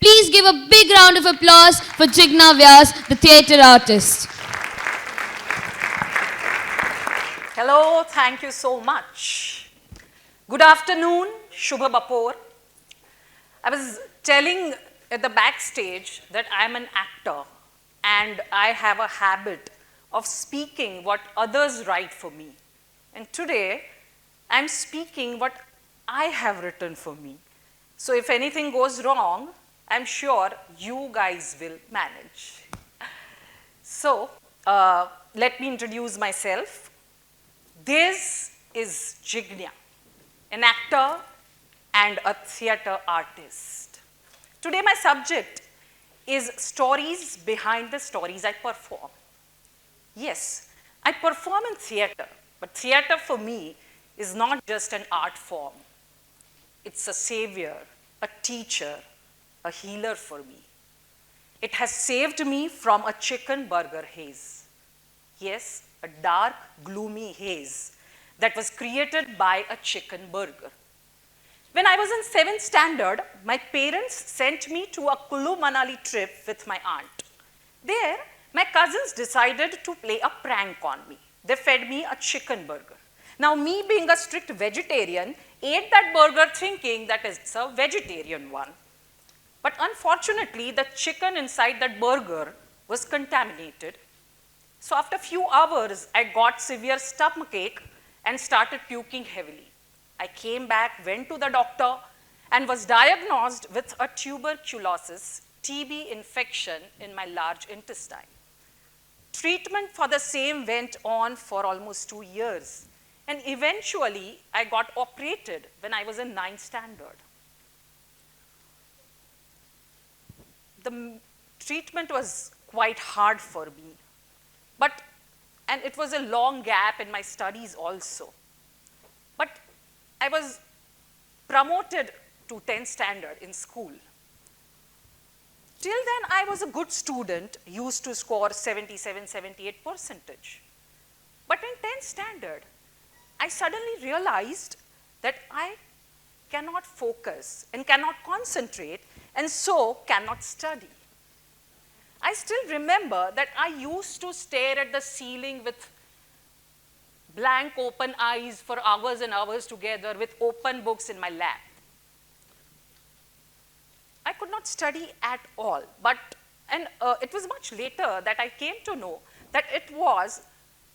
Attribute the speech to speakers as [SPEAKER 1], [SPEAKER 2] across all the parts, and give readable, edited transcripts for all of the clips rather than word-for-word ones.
[SPEAKER 1] Please give a big round of applause for Jignya Vyas, the theatre artist.
[SPEAKER 2] Hello, thank you so much. Good afternoon, Shubha Bapor. I was telling at the backstage that I'm an actor and I have a habit of speaking what others write for me. And today, I'm speaking what I have written for me. So if anything goes wrong, I'm sure you guys will manage. So let me introduce myself. This is Jignya, an actor and a theatre artist. Today my subject is stories behind the stories I perform. Yes, I perform in theatre, but theatre for me is not just an art form. It's a savior, a teacher, a healer for me. It has saved me from a chicken burger haze. Yes, a dark, gloomy haze that was created by a chicken burger. When I was in 7th standard, my parents sent me to a Kulu Manali trip with my aunt. There, my cousins decided to play a prank on me. They fed me a chicken burger. Now, me being a strict vegetarian, ate that burger thinking that it's a vegetarian one. But unfortunately, the chicken inside that burger was contaminated. So after a few hours, I got severe stomachache and started puking heavily. I came back, went to the doctor, and was diagnosed with a tuberculosis, TB infection in my large intestine. Treatment for the same went on for almost 2 years. And eventually, I got operated when I was in 9th standard. The treatment was quite hard for me. And it was a long gap in my studies also. But I was promoted to 10th standard in school. Till then, I was a good student, used to score 77, 78%. But in 10th standard, I suddenly realized that I cannot focus and cannot concentrate and so cannot study. I still remember that I used to stare at the ceiling with blank open eyes for hours and hours together with open books in my lap. I could not study at all, it was much later that I came to know that it was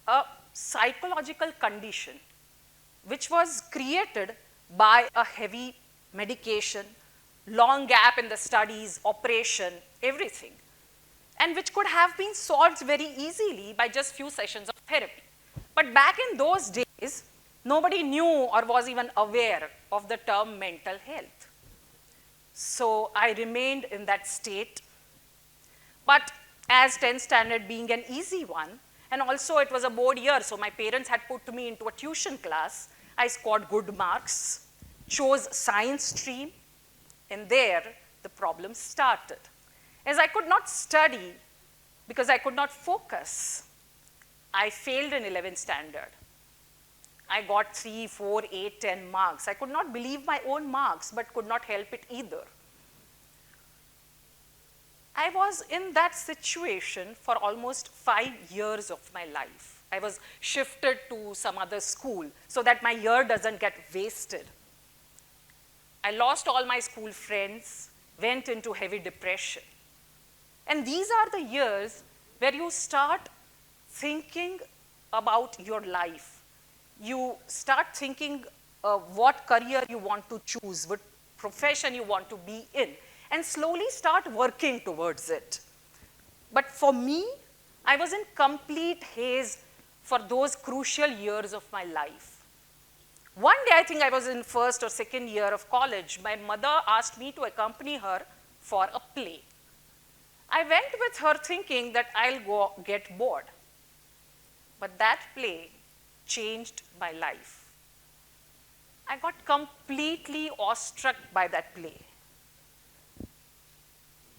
[SPEAKER 2] a psychological condition which was created by a heavy medication, long gap in the studies, operation, everything, and which could have been solved very easily by just few sessions of therapy. But back in those days, nobody knew or was even aware of the term mental health. So I remained in that state. But as 10th standard being an easy one, and also it was a board year, so my parents had put me into a tuition class, I scored good marks, chose science stream, and there the problem started. As I could not study because I could not focus, I failed in 11th standard. I got 3, 4, 8, 10 marks. I could not believe my own marks, but could not help it either. I was in that situation for almost 5 years of my life. I was shifted to some other school so that my year doesn't get wasted. I lost all my school friends, went into heavy depression. And these are the years where you start thinking about your life. You start thinking what career you want to choose, what profession you want to be in, and slowly start working towards it. But for me, I was in complete haze for those crucial years of my life. One day, I think I was in 1st or 2nd year of college, my mother asked me to accompany her for a play. I went with her thinking that I'll go get bored. But that play changed my life. I got completely awestruck by that play.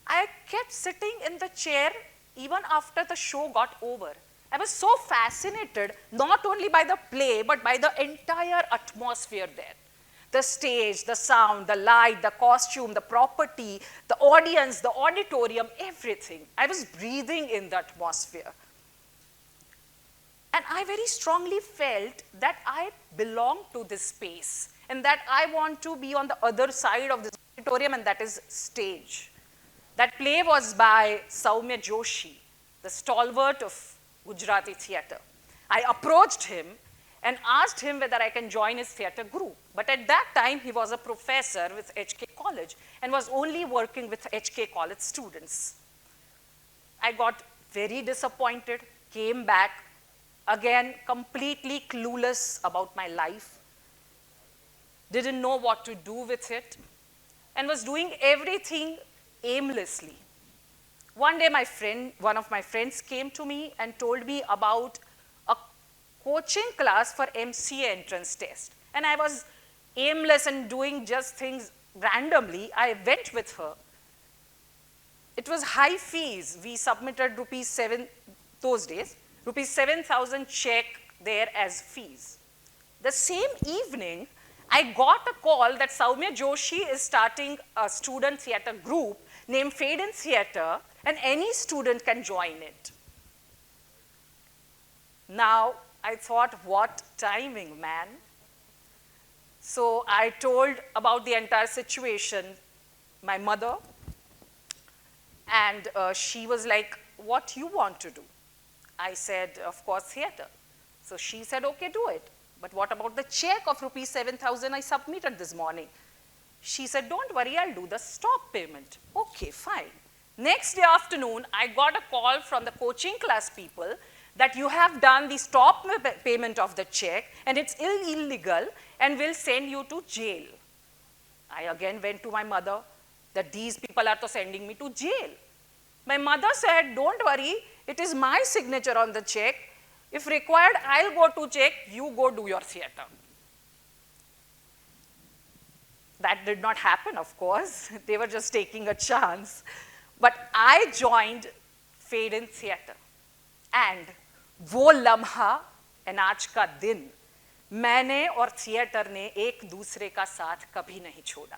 [SPEAKER 2] I kept sitting in the chair even after the show got over. I was so fascinated, not only by the play, but by the entire atmosphere there. The stage, the sound, the light, the costume, the property, the audience, the auditorium, everything. I was breathing in the atmosphere. And I very strongly felt that I belong to this space and that I want to be on the other side of this auditorium, and that is stage. That play was by Soumya Joshi, the stalwart of Gujarati theatre. I approached him and asked him whether I can join his theatre group. But at that time, he was a professor with HK College and was only working with HK College students. I got very disappointed, came back, again, completely clueless about my life, didn't know what to do with it, and was doing everything aimlessly. One day, one of my friends came to me and told me about a coaching class for MCA entrance test. And I was aimless and doing just things randomly. I went with her. It was high fees. We submitted those days, rupees 7,000 check there as fees. The same evening, I got a call that Soumya Joshi is starting a student theatre group named Fade in Theatre, and any student can join it. Now, I thought, what timing, man. So I told about the entire situation my mother, and she was like, what you want to do? I said, of course, theatre. So she said, okay, do it. But what about the check of rupees 7,000 I submitted this morning? She said, don't worry, I'll do the stop payment. Okay, fine. Next day afternoon, I got a call from the coaching class people that you have done the stop payment of the check and it's illegal and will send you to jail. I again went to my mother that these people are sending me to jail. My mother said, don't worry, it is my signature on the check. If required, I'll go to check, you go do your theatre. That did not happen, of course. They were just taking a chance. But I joined Fade in Theatre. And वो लम्हा and आज का दिन मैंने और theatre ने एक दूसरे का साथ कभी नहीं छोड़ा.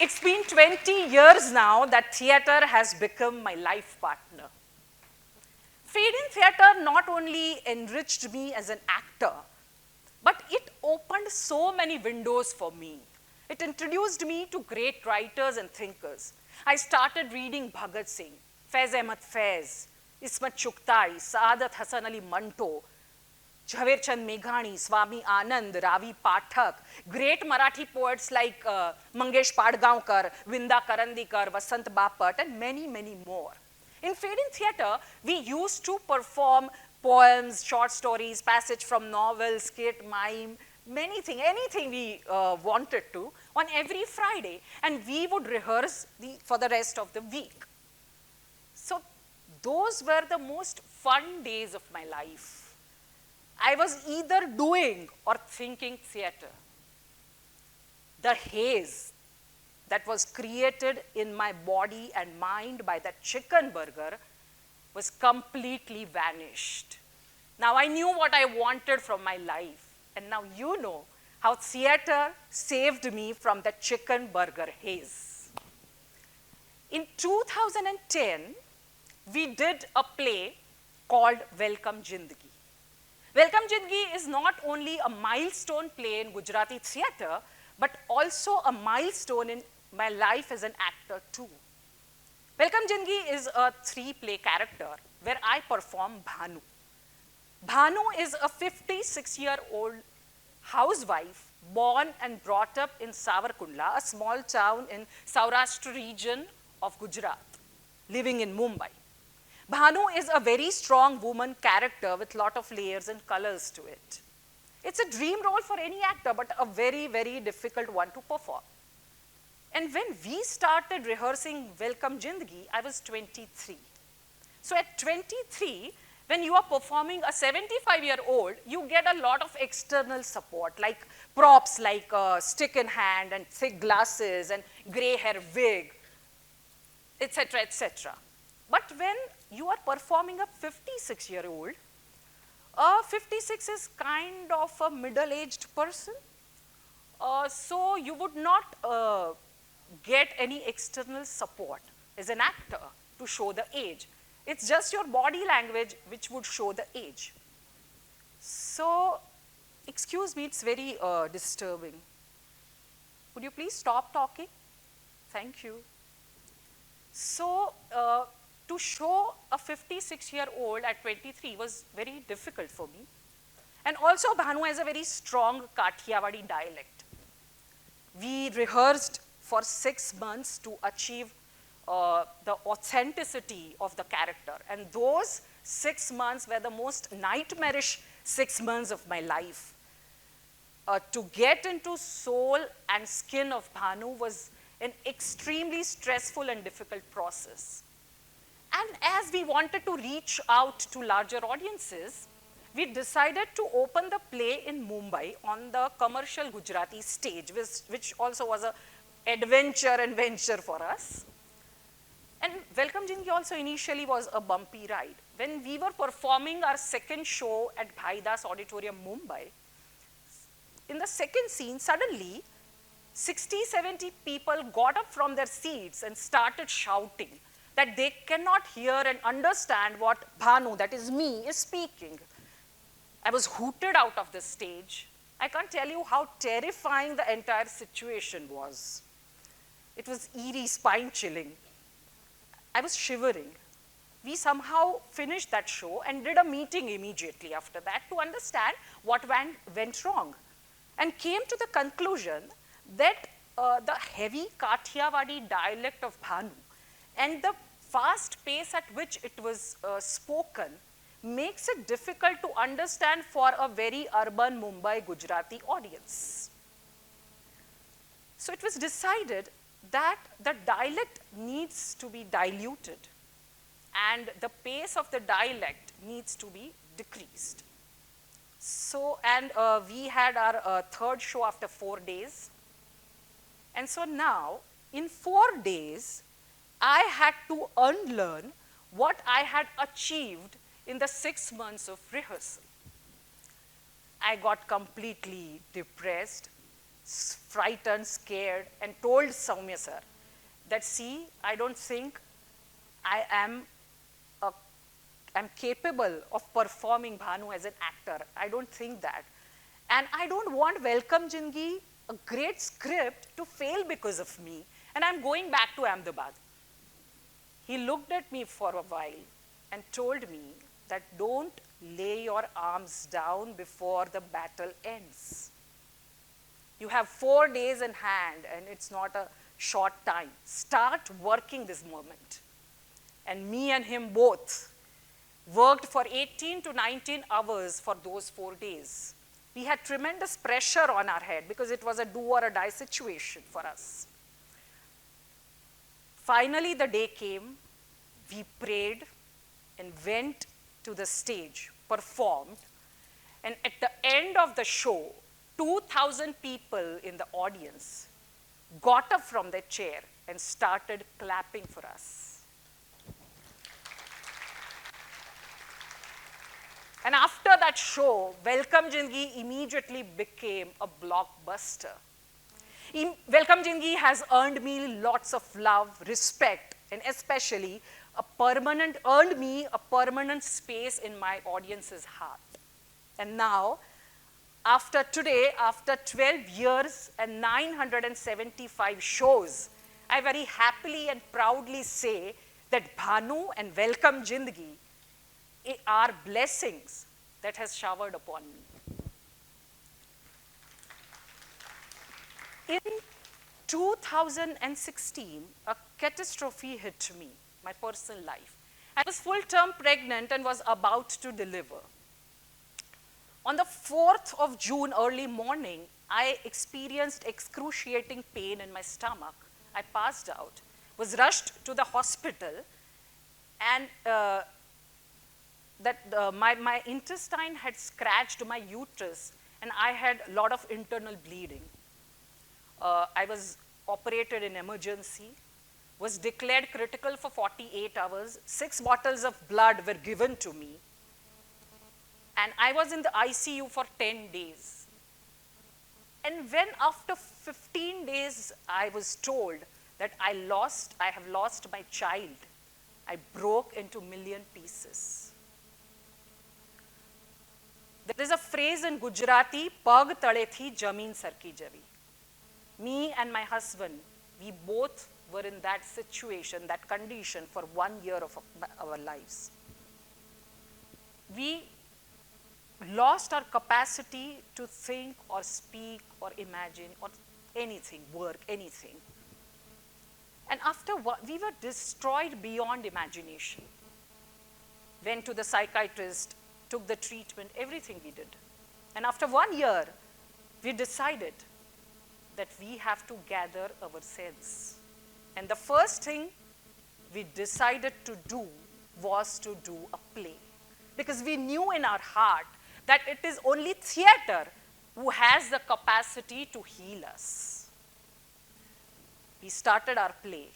[SPEAKER 2] It's been 20 years now that theatre has become my life partner. Fade in Theatre not only enriched me as an actor, but it opened so many windows for me. It introduced me to great writers and thinkers. I started reading Bhagat Singh, Faiz Ahmad Faiz, Ismat Chugtai, Saadat Hasan Ali Manto, Jhaved Chand Meghani, Swami Anand, Ravi Pathak, great Marathi poets like Mangesh Padgaonkar, Vinda Karandikar, Vasant Bapat, and many, many more. In Fade in Theatre, we used to perform poems, short stories, passage from novels, skit, mime, anything we wanted to on every Friday, and we would rehearse for the rest of the week. So those were the most fun days of my life. I was either doing or thinking theatre. The haze that was created in my body and mind by that chicken burger was completely vanished. Now I knew what I wanted from my life, and now you know how theatre saved me from that chicken burger haze. In 2010, we did a play called Welcome Jindagi. Welcome Jindagi is not only a milestone play in Gujarati theatre, but also a milestone in my life as an actor too. Welcome Jindagi is a 3-play character where I perform Bhanu. Bhanu is a 56-year-old housewife born and brought up in Savarkundla, a small town in Saurashtra region of Gujarat, living in Mumbai. Bhanu is a very strong woman character with a lot of layers and colors to it. It's a dream role for any actor, but a very, very difficult one to perform. And when we started rehearsing Welcome Jindagi, I was 23. So at 23, when you are performing a 75-year-old, you get a lot of external support, like props like a stick in hand and thick glasses and gray hair wig, etc., etc. But when you are performing a 56-year-old, 56 is kind of a middle-aged person. So you would not get any external support as an actor to show the age. It's just your body language which would show the age. So, excuse me, it's very disturbing. Would you please stop talking? Thank you. So, to show a 56-year-old at 23 was very difficult for me. And also, Bhanu has a very strong Kathiawadi dialect. We rehearsed for 6 months to achieve the authenticity of the character. And those 6 months were the most nightmarish 6 months of my life. To get into soul and skin of Bhanu was an extremely stressful and difficult process. And as we wanted to reach out to larger audiences, we decided to open the play in Mumbai on the commercial Gujarati stage, which also was an adventure and venture for us. And Welcome Jindagi also initially was a bumpy ride. When we were performing our second show at Paada's Auditorium, Mumbai, in the second scene, suddenly 60, 70 people got up from their seats and started shouting that they cannot hear and understand what Bhanu, that is me, is speaking. I was hooted out of the stage. I can't tell you how terrifying the entire situation was. It was eerie, spine-chilling. I was shivering. We somehow finished that show and did a meeting immediately after that to understand what went wrong, and came to the conclusion that the heavy Kathiawadi dialect of Bhanu and the fast pace at which it was spoken makes it difficult to understand for a very urban Mumbai Gujarati audience. So it was decided that the dialect needs to be diluted and the pace of the dialect needs to be decreased. So, and we had our third show after 4 days. And so now, in 4 days, I had to unlearn what I had achieved in the 6 months of rehearsal. I got completely depressed, frightened, scared, and told Soumya sir that, see, I don't think I'm capable of performing Bhanu as an actor. I don't think that. And I don't want Welcome Jindagi, a great script, to fail because of me. And I'm going back to Ahmedabad. He looked at me for a while and told me that don't lay your arms down before the battle ends. You have 4 days in hand and it's not a short time. Start working this moment. And me and him both worked for 18 to 19 hours for those 4 days. We had tremendous pressure on our head because it was a do or a die situation for us. Finally, the day came, we prayed and went to the stage, performed, and at the end of the show, 2,000 people in the audience got up from their chair and started clapping for us. And after that show, Welcome Jindagi immediately became a blockbuster. Welcome Jindagi has earned me lots of love, respect, and especially earned me a permanent space in my audience's heart. And now, after today, after 12 years and 975 shows, I very happily and proudly say that Bhanu and Welcome Jindagi are blessings that has showered upon me. In 2016, a catastrophe hit me, my personal life. I was full-term pregnant and was about to deliver. On the 4th of June, early morning, I experienced excruciating pain in my stomach. I passed out, was rushed to the hospital, and my intestine had scratched my uterus, and I had a lot of internal bleeding. I was operated in emergency, was declared critical for 48 hours. 6 bottles of blood were given to me. And I was in the ICU for 10 days. And when after 15 days I was told that I have lost my child, I broke into million pieces. There is a phrase in Gujarati, pag tale thi jameen sarki javi. Me and my husband, we both were in that situation, that condition for 1 year of our lives. We lost our capacity to think or speak or imagine or anything, work, anything. And after we were destroyed beyond imagination. Went to the psychiatrist, took the treatment, everything we did. And after 1 year, we decided that we have to gather ourselves. And the first thing we decided to do was to do a play. Because we knew in our heart that it is only theater who has the capacity to heal us. We started our play.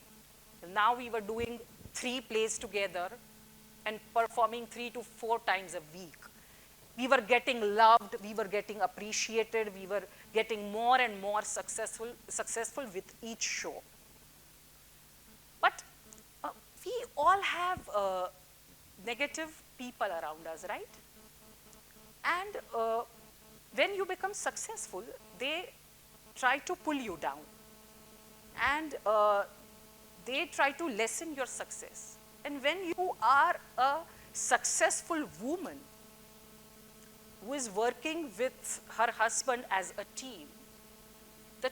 [SPEAKER 2] Now we were doing 3 plays together and performing 3 to 4 times a week. We were getting loved, we were getting appreciated, we were getting more and more successful with each show. But we all have negative people around us, right? And when you become successful, they try to pull you down. And they try to lessen your success. And when you are a successful woman who is working with her husband as a team, the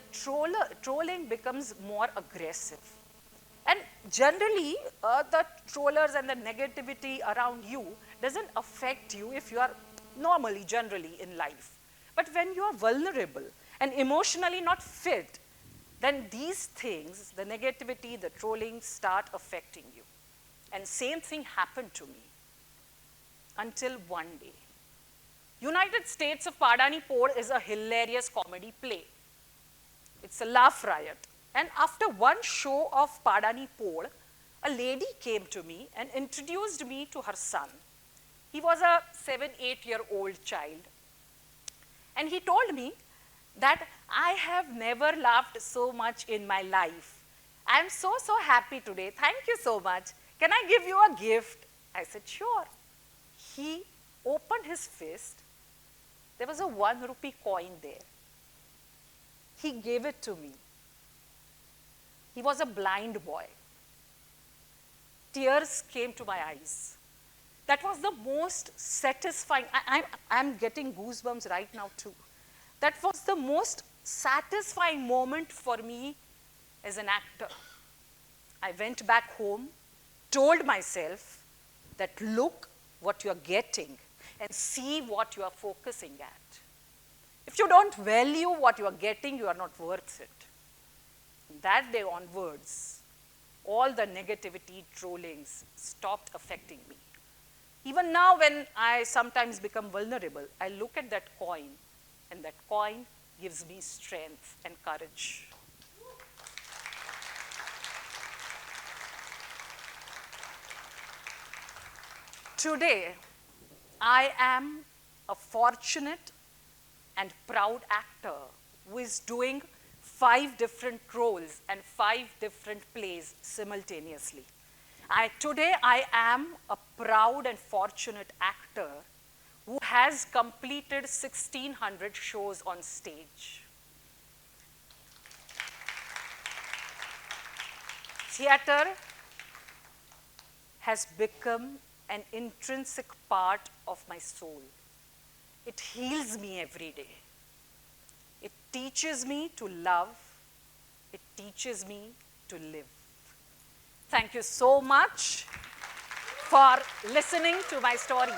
[SPEAKER 2] trolling becomes more aggressive. And generally, the trollers and the negativity around you doesn't affect you if you are normally, generally in life. But when you are vulnerable and emotionally not fit, then these things, the negativity, the trolling, start affecting you. And same thing happened to me until one day. United States of Paada is a hilarious comedy play. It's a laugh riot. And after one show of Paada, a lady came to me and introduced me to her son. He was a 7-8-year-old child. And he told me that I have never laughed so much in my life. I'm so happy today. Thank you so much. Can I give you a gift? I said, sure. He opened his fist. There was a 1 rupee coin there. He gave it to me. He was a blind boy. Tears came to my eyes. That was the most satisfying. I'm getting goosebumps right now too. That was the most satisfying moment for me as an actor. I went back home, told myself that look what you're getting and see what you are focusing at. If you don't value what you are getting, you are not worth it. That day onwards, all the negativity, trollings stopped affecting me. Even now when I sometimes become vulnerable, I look at that coin, and that coin gives me strength and courage. Today, I am a fortunate and proud actor who is doing 5 different roles and 5 different plays simultaneously. Today, I am a proud and fortunate actor who has completed 1,600 shows on stage. Theater has become an intrinsic part of my soul. It heals me every day. It teaches me to love. It teaches me to live. Thank you so much for listening to my stories.